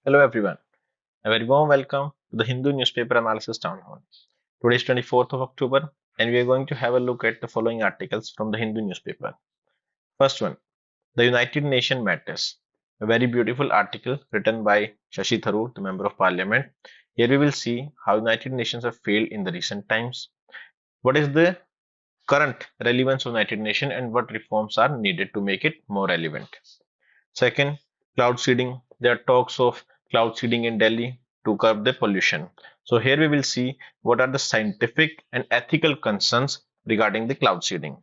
Hello everyone, a very warm welcome to the Hindu newspaper Analysis Townhall. Today is 24th of October and we are going to have a look at the following articles from the Hindu newspaper. First one, the United Nations Matters. A very beautiful article written by Shashi Tharoor, the Member of Parliament. Here we will see how United Nations have failed in the recent times. What is the current relevance of United Nations and what reforms are needed to make it more relevant. Second, cloud seeding. There are talks of cloud seeding in Delhi to curb the pollution. So here we will see what are the scientific and ethical concerns regarding the cloud seeding.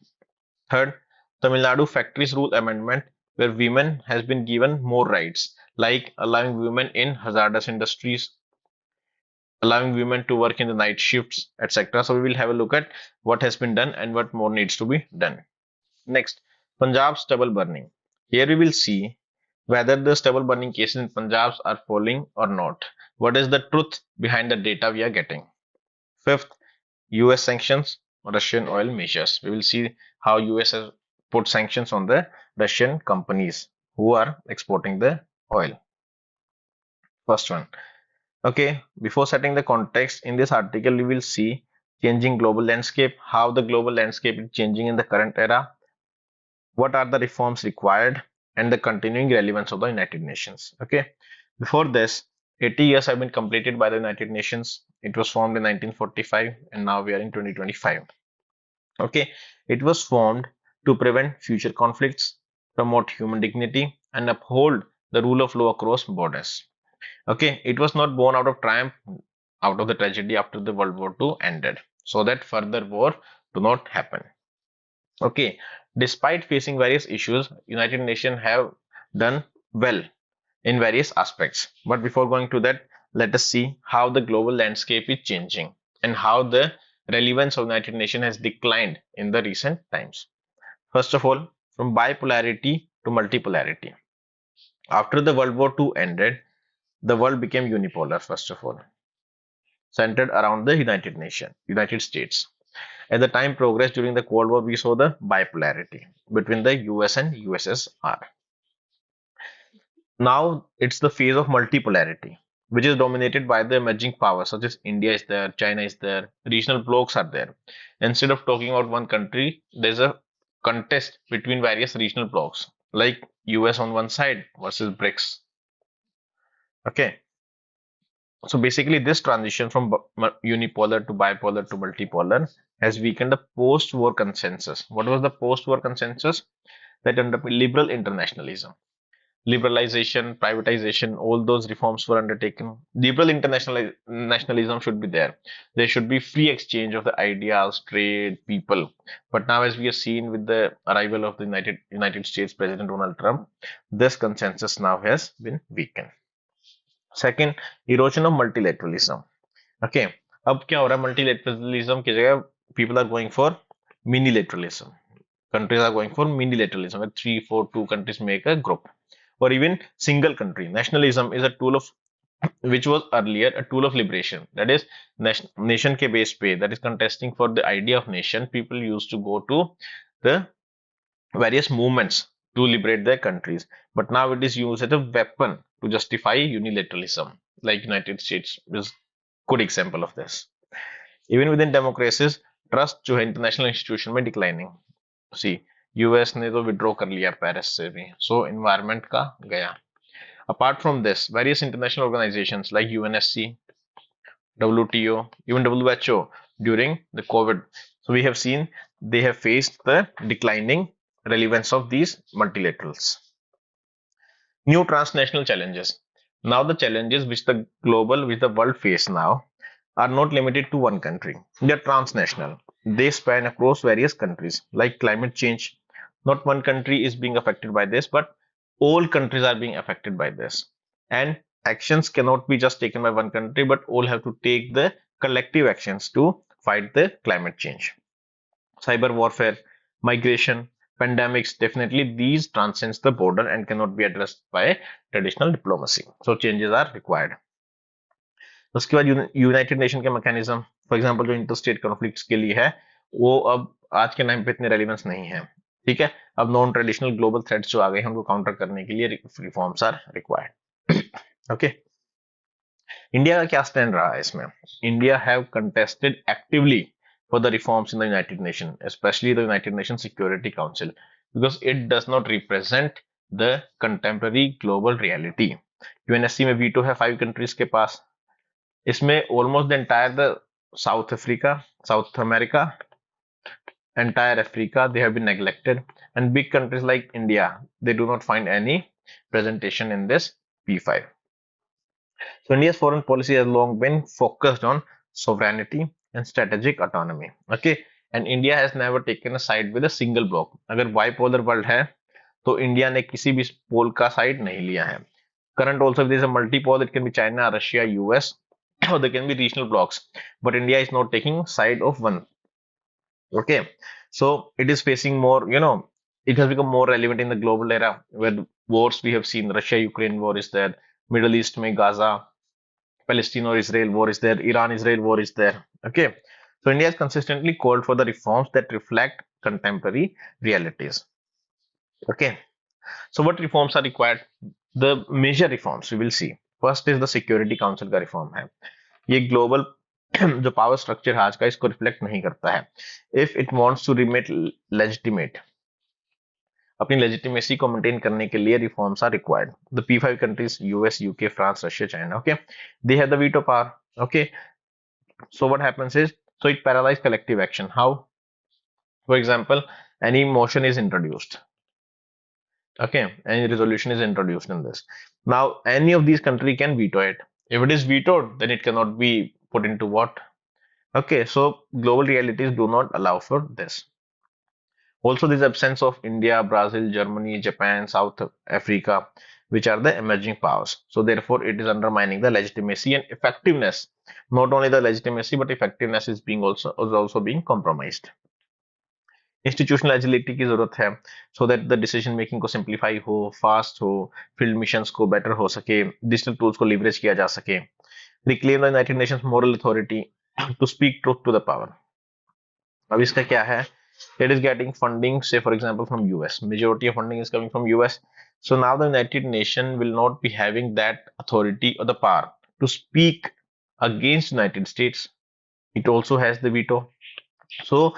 Third, Tamil Nadu Factories Rule Amendment, where women has been given more rights, like allowing women in hazardous industries, allowing women to work in the night shifts, etc. So we will have a look at what has been done and what more needs to be done. Next, Punjab stubble burning. Here we will see whether the stubble burning cases in Punjab are falling or not. What is the truth behind the data we are getting? Fifth, US sanctions on Russian oil measures. We will see how US has put sanctions on the Russian companies who are exporting the oil. First one. Okay, before setting the context, in this article we will see changing global landscape, how the global landscape is changing in the current era, what are the reforms required, and the continuing relevance of the United Nations. Okay, before this, 80 years have been completed by the United Nations. It was formed in 1945 and now we are in 2025. Okay, it was formed to prevent future conflicts, promote human dignity, and uphold the rule of law across borders. Okay, it was not born out of triumph, out of the tragedy after the World War II ended, so that further war do not happen. Okay, despite facing various issues, United Nations have done well in various aspects. But before going to that, let us see how the global landscape is changing and how the relevance of United Nations has declined in the recent times. First of all, from bipolarity to multipolarity. After the World War II ended, the world became unipolar, first of all, centered around the United States. As the time progressed during the Cold War, we saw the bipolarity between the US and USSR. Now it's the phase of multipolarity, which is dominated by the emerging powers such as India is there, China is there, regional blocs are there. Instead of talking about one country, there's a contest between various regional blocs, like US on one side versus BRICS. Okay, so basically this transition from unipolar to bipolar to multipolar has weakened the post-war consensus. What was the post-war consensus? That under liberal internationalism, liberalization, privatization, all those reforms were undertaken. Liberal internationalism should be there. There should be free exchange of the ideas, trade, people. But now, as we have seen with the arrival of the United States President Donald Trump, this consensus now has been weakened. Second, erosion of multilateralism. Okay, अब क्या हो रहा है multilateralism की जगह people are going for minilateralism. Countries are going for minilateralism, where 3, 4, 2 countries make a group, or even single country. Nationalism is a tool of which was earlier a tool of liberation. That is nation ke base pe, that is contesting for the idea of nation. People used to go to the various movements to liberate their countries, but now it is used as a weapon to justify unilateralism, like United States is good example of this. Even within democracies, trust जो है international institution में declining. See, US ने तो withdraw कर लिया Paris से भी, so environment का गया. Apart from this, various international organizations like UNSC, WTO, even WHO during the COVID, so we have seen they have faced the declining relevance of these multilaterals. New transnational challenges. Now the challenges which the world face now are not limited to one country. They are transnational. They span across various countries, like climate change. Not one country is being affected by this, but all countries are being affected by this. And actions cannot be just taken by one country, but all have to take the collective actions to fight the climate change. Cyber warfare, migration, pandemics, definitely these transcends the border and cannot be addressed by traditional diplomacy. So changes are required. उसके बाद United nation के mechanism, for example जो inter state conflicts के लिए है, वो अब आज के टाइम पे इतने रेलेवेंस नहीं है. ठीक है, अब नॉन ट्रेडिशनल ग्लोबल थ्रेट्स जो आ गए हैं उनको काउंटर करने के लिए reforms are required. Okay, India का क्या स्टैंड रहा है इसमें? India have contested actively for the reforms in the United Nations, especially the United Nations Security Council, because it does not represent the contemporary global reality. UNSC में veto है 5 countries के पास, इसमें almost the entire the south Africa, south America, entire Africa, they have been neglected, and big countries like India, they do not find any presentation in this P5. So India's foreign policy has long been focused on sovereignty and strategic autonomy. Okay, and India has never taken a side with a single bloc. अगर bipolar world है तो India ने किसी भी पोल का side नहीं लिया है. Current also there is a multipole. It can be China, Russia, US, or there can be regional blocks. But India is not taking side of one. Okay, so it is facing more. It has become more relevant in the global era where the wars we have seen. Russia-Ukraine war is there. Middle East में Gaza, Palestine or Israel war is there, Iran-Israel war is there. Okay, so India has consistently called for the reforms that reflect contemporary realities. Okay, so what reforms are required? The major reforms we will see. First is the Security Council का reform है. ये global जो power structure है आज का इसको reflect नहीं करता है. If it wants to remain legitimate, अपनी legitimacy को maintain करने के लिए reforms are required. The P5 countries US, UK, France, Russia, China. Okay, they have the veto power. Okay, so what happens is, so it paralyzes collective action. How? For example, any motion is introduced. Okay, any resolution is introduced in this. Now, any of these country can veto it. If it is vetoed, then it cannot be put into what? Okay, so global realities do not allow for this. Also, this absence of India, Brazil, Germany, Japan, South Africa, which are the emerging powers. So therefore, it is undermining the legitimacy and effectiveness. Not only the legitimacy, but effectiveness is also being compromised. Institutional agility की जरूरत है so that the decision making को simplify हो, fast हो, field missions को better हो सके, digital tools को लीवरेज किया जा सके. Reclaim the United Nations moral authority to speak truth to the power. अब इसका क्या है? It is getting funding, say for example from US. Majority of funding is coming from US. So now the United Nations will not be having that authority or the power to speak against United States. It also has the veto. So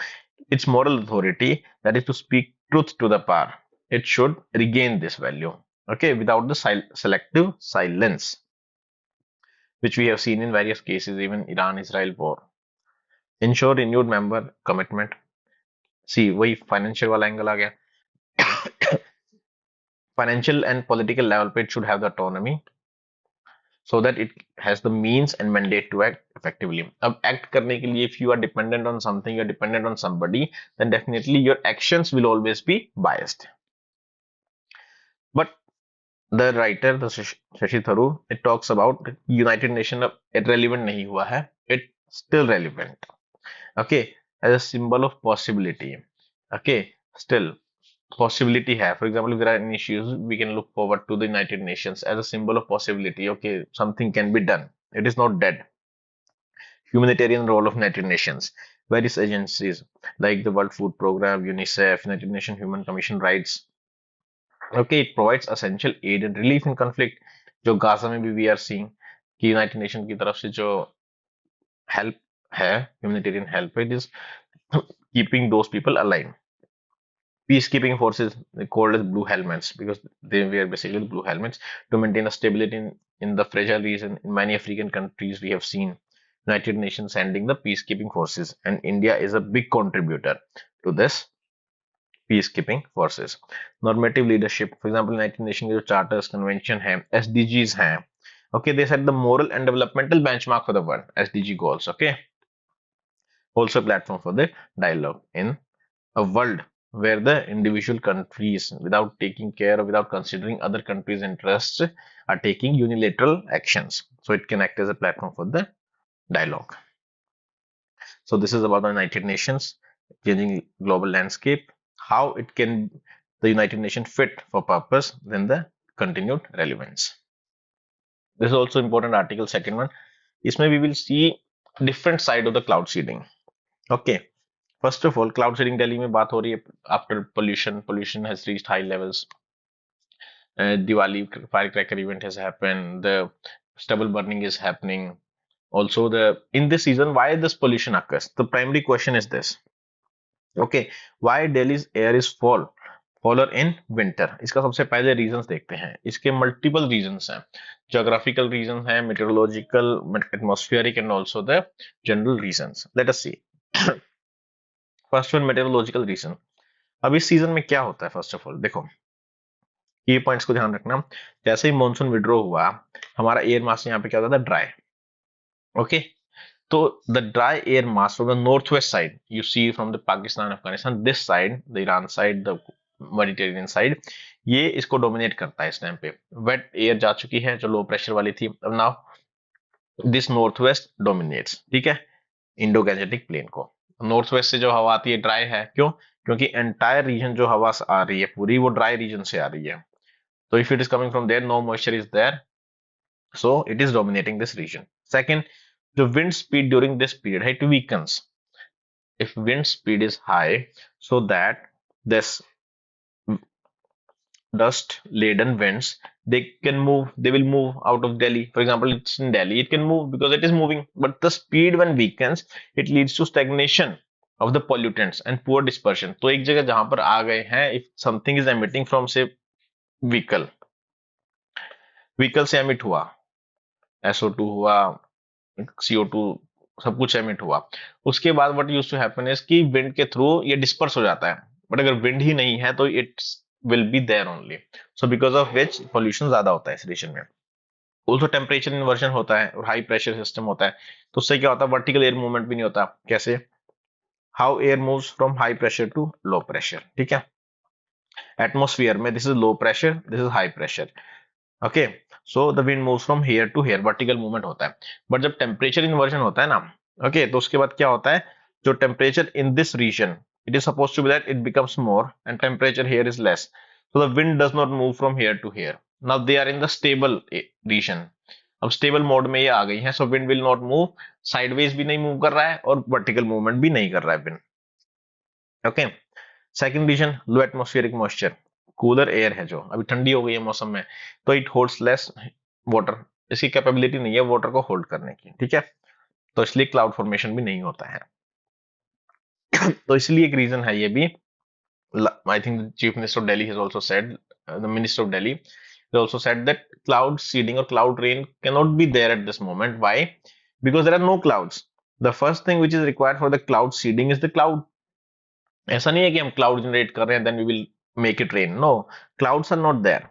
its moral authority, that is to speak truth to the power, it should regain this value. Okay, without the selective silence, which we have seen in various cases, even Iran-Israel war. Ensure renewed member commitment. See, वही financial वाला angle आ गया. Financial and political level पे it should have the autonomy, so that it has the means and mandate to act effectively. अब act करने के लिए if you are dependent on something, you are dependent on somebody, then definitely your actions will always be biased. But the writer, the Shashi Tharoor, it talks about United Nations irrelevant नहीं हुआ है, it still relevant. Okay, as a symbol of possibility. Okay, still possibility है. For example, if there are any issues, we can look forward to the United Nations as a symbol of possibility. Okay, something can be done. It is not dead. Humanitarian role of United Nations. Various agencies like the World Food Program, UNICEF, United Nations Human Commission Rights. Okay, it provides essential aid and relief in conflict. जो Gaza में भी we are seeing कि United nation की तरफ से जो help है, humanitarian help, it is keeping those people alive. Peacekeeping forces, called as blue helmets, because they wear basically blue helmets to maintain a stability in the fragile region. In many African countries, we have seen United Nations sending the peacekeeping forces, and India is a big contributor to this peacekeeping forces. Normative leadership, for example, United Nations के जो charters, convention है, SDGs हैं. Okay, they set the moral and developmental benchmark for the world, SDG goals. Okay, also a platform for the dialogue in a world where the individual countries, without taking care or without considering other countries' interests, are taking unilateral actions. So it can act as a platform for the dialogue. So this is about the United Nations, changing global landscape, how it can the United Nations fit for purpose, then the continued relevance. This is also important article, second one. Isme we will see different side of the cloud seeding. Okay. First of all cloud seeding Delhi में बात हो रही है after pollution has reached high levels. Diwali firecracker event has happened. The stubble burning is happening. Also, the in this season, why this pollution occurs? The primary question is this. Okay, why Delhi's air is fouler in winter? इसका सबसे पहले reasons देखते हैं. इसके multiple reasons हैं. Geographical reason है, meteorological, atmospheric and also the general reasons. Let us see. First one, meteorological reason. अब इस सीजन में क्या होता है? फर्स्ट ऑफ ऑल देखो, ये पॉइंट्स को ध्यान रखना. जैसे ही मॉनसून विड्रॉ हुआ, हमारा एयर मास यहाँ पे क्या होता था? ड्राई. ओके, तो the dry air mass from the north west side, you see from the Pakistan, Afghanistan, this side, the Iran side, the Mediterranean side, ये इसको डोमिनेट करता है इस टाइम पे. वेट एयर जा चुकी है जो लो प्रेशर वाली थी. अब now this north west dominates. ठीक है, इंडो गैंजेटिक प्लेन को. नॉर्थ वेस्ट से जो हवा आती है ड्राई है. क्यों? क्योंकि एंटायर रीजन जो हवा आ रही है पूरी, वो ड्राई रीजन से आ रही है. So if it is coming from there, no moisture is there, so it is dominating this region. Second, the wind speed during this period, it weakens. If wind speed is high, so that this dust laden winds, they will move out of Delhi. For example, it's in Delhi, it can move because it is moving, but the speed when weakens, it leads to stagnation of the pollutants and poor dispersion. तो एक जगह जहां पर आ गए हैं, if something is emitting from say vehicle, से emit हुआ, SO2 हुआ, CO2, सब कुछ एमिट हुआ. उसके बाद what used to happen is कि विंड के थ्रू ये डिस्पर्स हो जाता है. बट अगर विंड ही नहीं है तो it will be there only. So because of which pollution ज्यादा होता है इस रीजन में. ऑल्सो टेम्परेचर इन्वर्जन होता है और हाई प्रेशर सिस्टम होता है. तो उससे क्या होता है? वर्टिकल एयर मूवमेंट भी नहीं होता. कैसे? How air moves from high pressure to low pressure. ठीक है, एटमोस्फियर में this is low pressure, this is high pressure. Okay, so the wind moves from here to here, vertical movement होता है. But जब टेम्परेचर इन्वर्जन होता है ना, okay, तो उसके बाद क्या होता है? जो temperature in this region, it is suppose to be that it becomes more and temperature here is less, so the wind does not move from here to here. Now they are in the stable region. अब stable mode में ये आ गई है, so wind will not move, sideways भी नहीं move कर रहा है और वर्टिकल मूवमेंट भी नहीं कर रहा है विंड. ओके, सेकंड रीजन, लो एटमोस्फियरिक मॉइस्चर. कूलर एयर है जो अभी ठंडी हो गई है मौसम में, तो इट होल्ड्स लेस वाटर. इसकी कैपेबिलिटी नहीं है वाटर को होल्ड करने की. ठीक है, तो इसलिए क्लाउड फॉर्मेशन भी नहीं होता है. तो इसलिए एक रीजन है ये भी. I think chief minister of Delhi has also said, the minister of Delhi has also said that cloud seeding or cloud rain cannot be there at this moment. Why? Because there are no clouds. The first thing which is required for the cloud seeding is the cloud. ऐसा नहीं है कि हम cloud generate कर रहे हैं then we will make it rain. No, clouds are not there.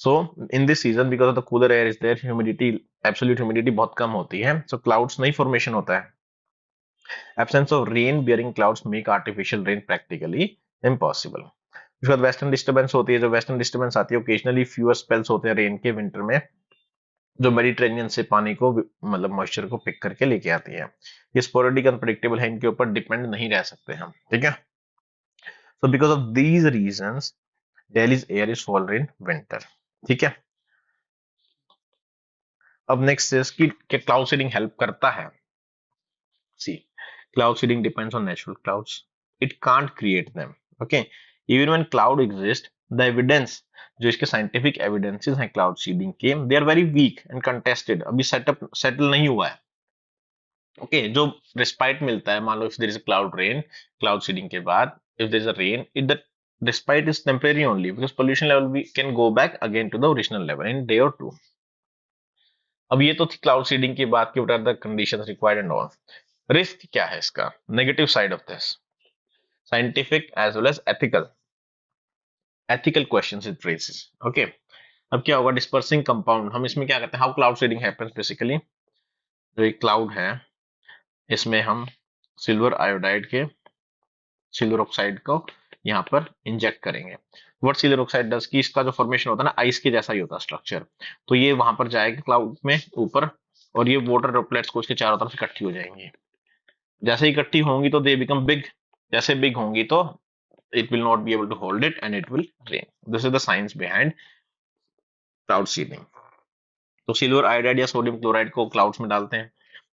So in this season, because of the cooler air is there, humidity, absolute humidity बहुत कम होती है, so clouds नहीं formation होता है. Absence of rain bearing clouds make artificial rain practically impossible. उसके बाद western disturbance होती है. जो वेस्टर्न डिस्टर्बेंस आती है, ओकेजनली फ्यूअर स्पेल्स होते हैं रेन के विंटर में, जो मेडिटेरेनियन से पानी को मतलब मॉइस्चर को पिक करके लेके आती है. ये स्पोरेडिक अनप्रेडिक्टेबल है, इनके ऊपर डिपेंड नहीं रह सकते हम. ठीक है, so because of these reasons Delhi's air is fall in winter. ठीक है, अब नेक्स्ट is कि क्लाउड सीडिंग हेल्प करता है. See, cloud seeding depends on natural clouds. It can't create them. Okay, even when cloud exists, the evidence, जो इसके scientific evidences हैं cloud seeding के, they are very weak and contested. अभी settle नहीं हुआ है. Okay, जो respite मिलता है, मान लो if there is a cloud rain, cloud seeding के बाद if there is a rain, the respite is temporary only because pollution level can go back again to the original level in day or two. अब ये तो थी cloud seeding की बात की, what are the conditions required and all. Risk क्या है इसका? Negative side of this, scientific as well as ethical questions it raises. Okay, अब क्या होगा? डिस्पर्सिंग कंपाउंड, हम इसमें क्या करते हैं? How cloud seeding happens basically. जो एक क्लाउड है, इसमें हम सिल्वर आयोडाइड के सिल्वर ऑक्साइड को यहाँ पर इंजेक्ट करेंगे. व्हाट सिल्वर ऑक्साइड डज कि इसका जो फॉर्मेशन होता है ना, आइस के जैसा ही होता है स्ट्रक्चर. तो ये वहां पर जाएगा क्लाउड में ऊपर, और ये वाटर ड्रॉपलेट्स को इसके चारों तरफ इकट्ठी हो जाएंगी. जैसे इकट्ठी होंगी तो दे बिकम बिग. जैसे बिग होंगी तो it will not be able to hold it and it will rain. This is the science behind cloud seeding. तो सिल्वर आयोडाइड या सोडियम क्लोराइड को क्लाउड्स में डालते हैं,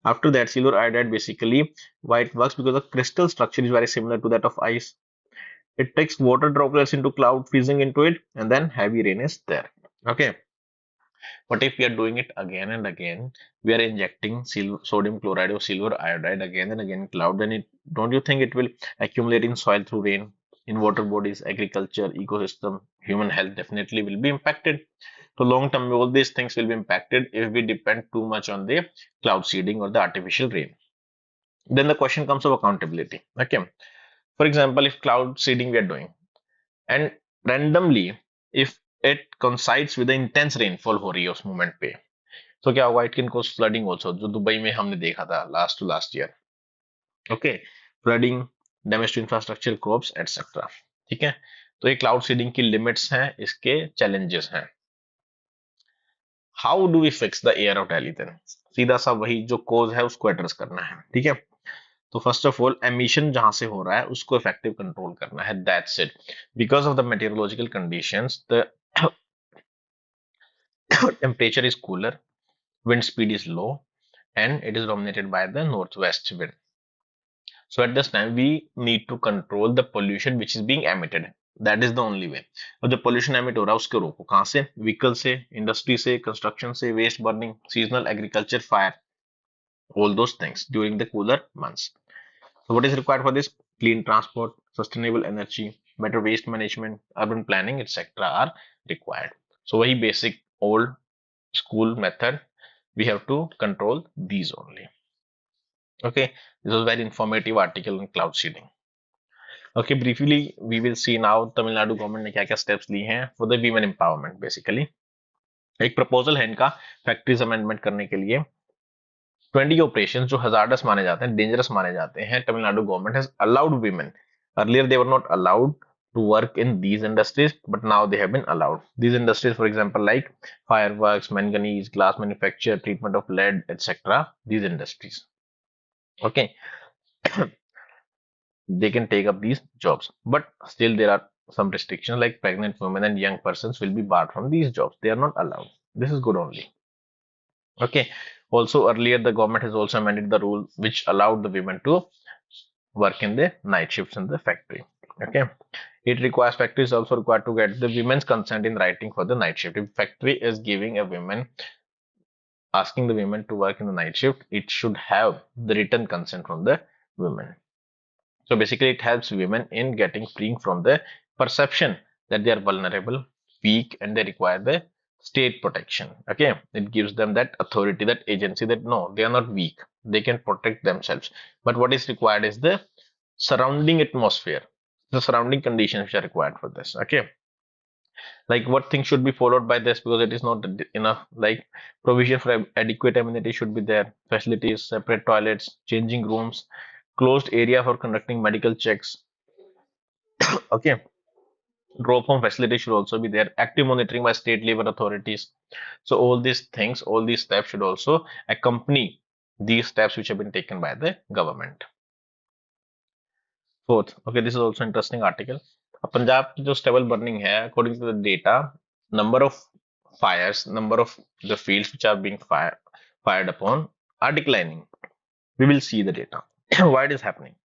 After that, silver iodide basically why it works because the crystal structure is very similar to that of ice. It takes water droplets into cloud, freezing into it, and then heavy rain is there. Okay. But if we are doing it again and again, we are injecting sodium chloride or silver iodide again and again in cloud, then it don't you think it will accumulate in soil through rain, in water bodies, agriculture, ecosystem, human health definitely will be impacted. So long term, all these things will be impacted if we depend too much on the cloud seeding or the artificial rain. Then the question comes of accountability. Okay. For example, if cloud seeding we are doing and randomly if it coincides with the intense rainfall हो रही है उस moment पे, तो क्या होगा? It can cause flooding also, जो Dubai में हमने देखा था last year. Okay, flooding, damage to infrastructure, crops, etc. ठीक है, तो ये क्लाउड सीडिंग की लिमिट्स हैं, इसके चैलेंजेस हैं. How do we fix the air of Delhi then? सीधा सा वही जो कोज है उसको एड्रेस करना है. ठीक है, तो फर्स्ट ऑफ ऑल एमिशन जहां से हो रहा है उसको इफेक्टिव कंट्रोल करना है. That's it. Because of the meteorological conditions the temperature is cooler, wind speed is low, and it is dominated by the northwest wind. So at this time we need to control the pollution which is being emitted. That is the only way. अब जब pollution emit हो रहा है उसको रोको. कहां से? Vehicle से, industry से, construction से, waste burning, seasonal agriculture, fire, all those things during the cooler months. So what is required for this? Clean transport, sustainable energy, better waste management, urban planning, etc. are required. So वही basic old school method, we have to control these only. Okay, this was very informative article on cloud seeding. Okay, briefly we will see now Tamil Nadu government ने क्या क्या steps लिए हैं for the women empowerment. Basically एक proposal है इनका factories amendment करने के लिए. 20 operations जो hazardous माने जाते हैं, dangerous माने जाते हैं, Tamil Nadu government has allowed women. Earlier they were not allowed to work in these industries, but now they have been allowed. These industries, for example, like fireworks, manganese, glass manufacture, treatment of lead, etc. These industries. Okay, they can take up these jobs, but still there are some restrictions like pregnant women and young persons will be barred from these jobs. They are not allowed. This is good only. Okay, also earlier the government has also amended the rule which allowed the women to work in the night shifts in the factory. Okay, it requires factory is also required to get the women's consent in writing for the night shift. If factory is giving a woman, asking the women to work in the night shift, it should have the written consent from the women. So basically it helps women in getting free from the perception that they are vulnerable, weak, and they require the state protection. Okay, it gives them that authority, that agency, that no, they are not weak, they can protect themselves. But what is required is the surrounding atmosphere, the surrounding conditions which are required for this. Okay, like what things should be followed by this, because it is not enough. Like provision for adequate amenity should be there, facilities, separate toilets, changing rooms, closed area for conducting medical checks. Okay, drop home facility should also be there, active monitoring by state labor authorities. So all these things, all these steps should also accompany these steps which have been taken by the government. Fourth, okay, this is also interesting article. Punjab की जो stubble burning है, according to the data, number of fires, number of the fields which are being fired upon are declining. We will see the data. Why it is happening?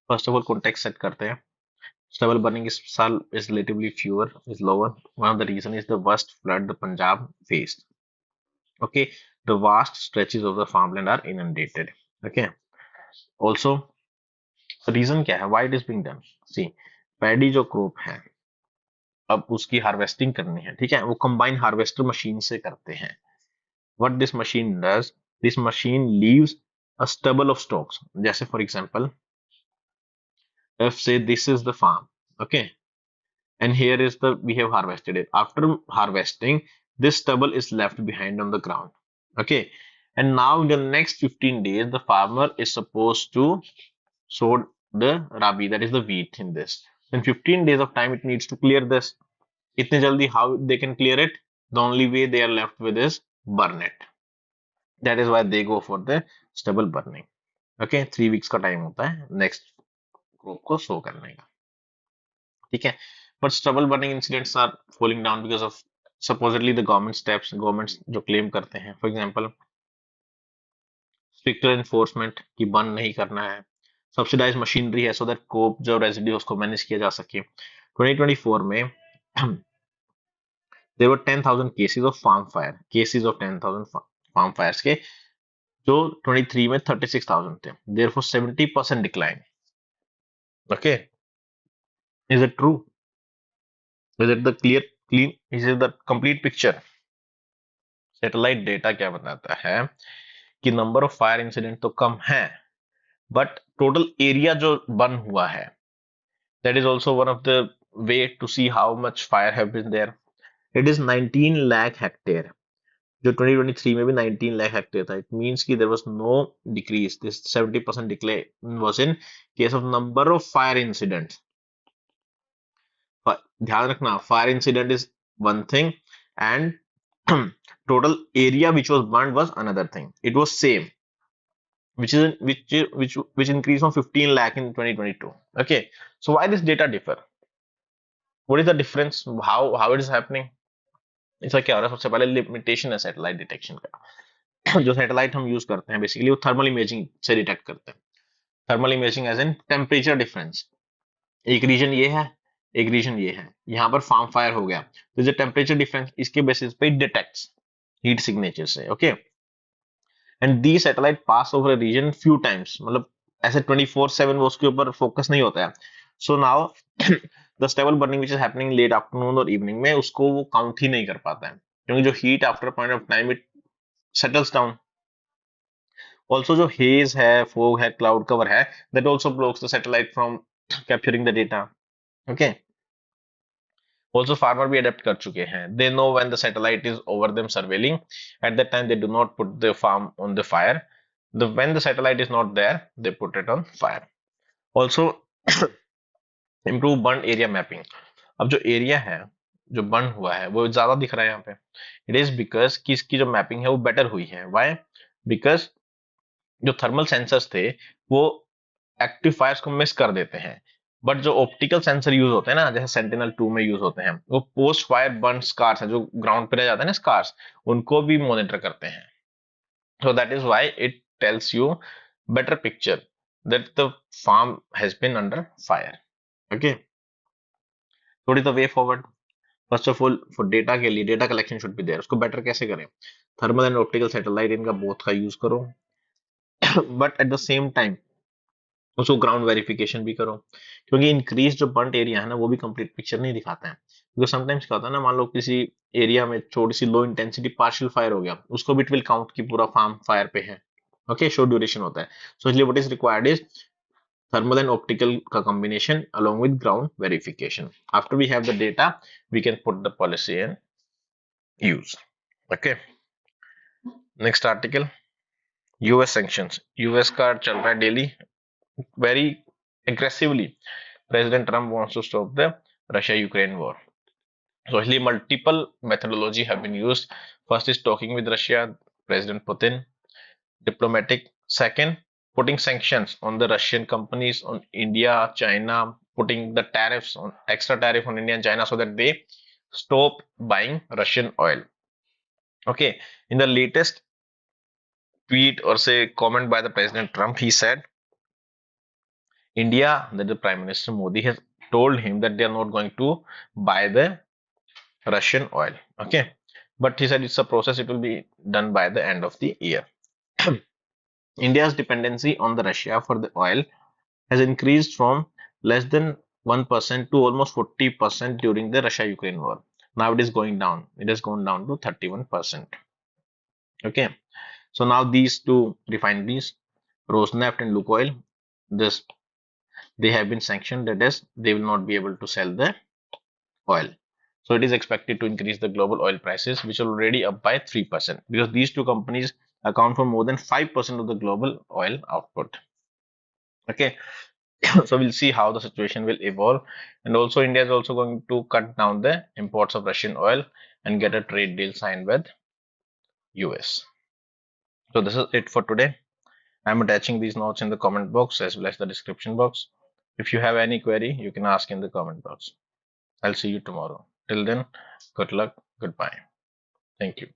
First of all, context set करते हैं. Stubble burning is relatively fewer, is lower. One of the reason is the worst flood the Punjab faced. Okay, the vast stretches of the farmland are inundated. Okay, also reason क्या है? Why it is being done? See, paddy जो crop है, अब उसकी harvesting करनी है. ठीक है, वो कंबाइन हार्वेस्टर मशीन से करते हैं. What this machine does? This machine leaves a stubble of stalks. जैसे for example, if say this is the farm, okay, and here is the we have harvested it. After harvesting, this stubble is left behind on the ground. Okay, and now in the next 15 days the farmer is supposed to sow the rabi, that is the wheat, in this. In 15 days of time it needs to clear this. Itne jaldi how they can clear it? The only way they are left with is burn it. That is why they go for the stubble burning. Okay, 3 weeks का time होता है next crop को sow करने का. ठीक है, but stubble burning incidents are falling down because of supposedly the government steps. Governments जो claim करते हैं, for example, स्ट्रिक्टर एनफोर्समेंट कि बंद नहीं करना है, सब्सिडाइज मशीनरी है सो दैट कोप जो रेजिड्यू उसको मैनेज किया जा सके। 2024 में there were 10,000 cases of farm fire, cases of 10,000 farm fires के, जो 23 में 36,000 थे, therefore 70% decline. Okay, is it true? Is it the clean? Is it the complete picture? Satellite data क्या बताता है कि नंबर ऑफ फायर इंसिडेंट तो कम है, बट टोटल एरिया जो बर्न हुआ है, that is also one of the way to see how much fire have been there. It is 19 lakh hectare, जो 2023 में भी 19 लाख हेक्टेयर था. इट मींस कि there was no decrease. This 70% declare was in case of number of fire incidents. ध्यान रखना, fire incident is one thing and total area which was burned was another thing. It was same, which increased from 15 lakh in 2022. Okay, so why this data differ? What is the difference? How it is happening? इसका क्या हो रहा है? सबसे पहले limitation है satellite detection का. जो सैटेलाइट हम यूज करते हैं बेसिकली वो थर्मल इमेजिंग से डिटेक्ट करते हैं. Thermal imaging as in temperature difference. एक रीजन ये है, एक रीजन ये है, यहाँ पर फार्म फायर हो गया, तो जो टेम्परेचर डिफरेंस इसके बेसिस पे डिटेक्ट्स हीट सिग्नेचर से. Okay, and the satellite pass over a region few times, मतलब ऐसे 24/7 वो उसके ऊपर फोकस नहीं होता है. So now the stable burning which is happening late afternoon और इवनिंग में उसको वो काउंट ही नहीं कर पाता है, क्योंकि जो heat after point of time it settles down. Also जो हेज है, फोग है, क्लाउड कवर है, that also blocks the satellite from capturing the data. Okay, also farmer भी adapt कर चुके हैं. They know when the satellite is over them surveilling. At that time they do not put the farm on the fire. When the satellite is not there, they put it on fire. Also improve burn area mapping. अब जो area है जो burn हुआ है वो ज्यादा दिख रहा है यहाँ पे. इट इज बिकॉज कि इसकी जो मैपिंग है वो बेटर हुई है. व्हाई? बिकॉज जो थर्मल सेंसर्स थे वो एक्टिव फायर्स को मिस कर देते हैं, बट जो ऑप्टिकल सेंसर यूज होते हैं ना, जैसे सेंटिनल 2 में यूज होते हैं, वो पोस्ट फायर बर्न स्कार्स है जो ग्राउंड पे रह जाते हैं ना स्कार्स, उनको भी मॉनिटर करते हैं. So that is why it tells you better picture that the farm has been under fire. Okay, थोड़ी the way forward. First of all for data के लिए data collection should be there. उसको better कैसे करें? Thermal and optical satellite, इनका both का use करो, but at the same time उसको ग्राउंड वेरिफिकेशन भी करो, क्योंकि इंक्रीज जो बर्न एरिया है ना वो भी कंप्लीट पिक्चर नहीं दिखाता है. क्योंकि समटाइम्स क्या होता है ना, मान लो किसी एरिया में थोड़ी सी लो इंटेंसिटी पार्शियल फायर हो गया, उसको भी इट विल काउंट की पूरा फार्म फायर पे है. ओके, शॉर्ट ड्यूरेशन होता है. सो इसलिए what is required is thermal and optical का combination along with ground verification. After we have the data, we can put the policy in use. Okay, next article. US sanctions. US का चल रहा है daily very aggressively. President Trump wants to stop the Russia-Ukraine war. So actually multiple methodology have been used. First is talking with Russia, President Putin, diplomatic. Second, putting sanctions on the Russian companies, on India, China, putting the tariffs on extra tariff on India and China so that they stop buying Russian oil. Okay, in the latest tweet or say comment by the President Trump, he said India, that the Prime Minister Modi has told him that they are not going to buy the Russian oil. Okay, but he said it's a process, it will be done by the end of the year. India's dependency on the Russia for the oil has increased from less than 1% to almost 40% during the Russia-Ukraine war. Now it is going down. It has gone down to 31%. Okay, so now these two refineries, Rosneft and Lukoil, they have been sanctioned. That is, they will not be able to sell the oil. So it is expected to increase the global oil prices, which are already up by 3%, because these two companies account for more than 5% of the global oil output. Okay, so we'll see how the situation will evolve. And also India is also going to cut down the imports of Russian oil and get a trade deal signed with US. So this is it for today. I'm attaching these notes in the comment box as well as the description box. If you have any query, you can ask in the comment box. I'll see you tomorrow. Till then, good luck, goodbye. Thank you.